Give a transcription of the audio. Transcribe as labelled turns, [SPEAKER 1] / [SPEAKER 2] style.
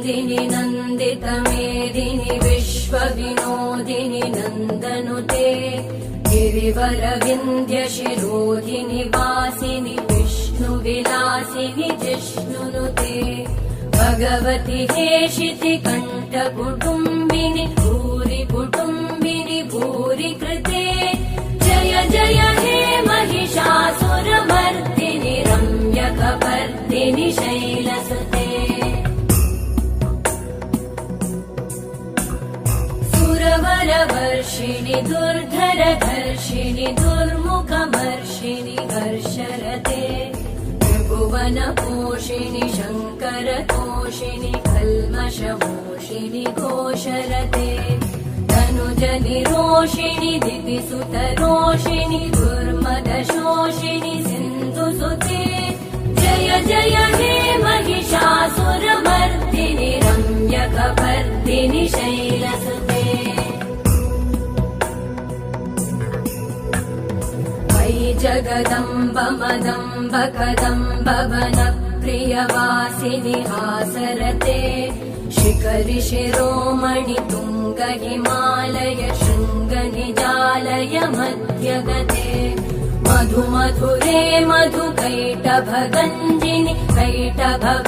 [SPEAKER 1] नन्दिनि नन्दितमेदिनि विश्वविनोदिनि नन्दनुते गिरिवरविन्द्यशिरोधिनि वासिनि विष्णुविलासिनि जिष्णुनुते भगवति हेशिति कण्ठकुटुम्बिनि भूरि कुटुम्बिनि भूरि कृते जय जय हे महिषासुरमर्दिनि रम्यकपर्दिनि शैलसुते सुरवरवर्षिणि दुर्धरधर्षिणि दुर्मुखमर्षिणि हर्षरते त्रिभुवनपोषिणि शङ्करतोषिणि कल्मषमोषिणि घोषरते तनुजनिरोषिणि दितिसुतरोषिणि दुर्मदशोषिणि सिन्धुसुते जय जय हे महिषासुरमर्दिनि रम्यकपर्दिनि शैलसुते मयि जगदम्ब मदम्ब कदम्ब वनप्रियवासिनि हासरते शिखरि शिरोमणि तुङ्ग हिमालय शृङ्गनिजालय मध्यगते मधु मधुरे मधु कैटभगञ्जिनि कैटभव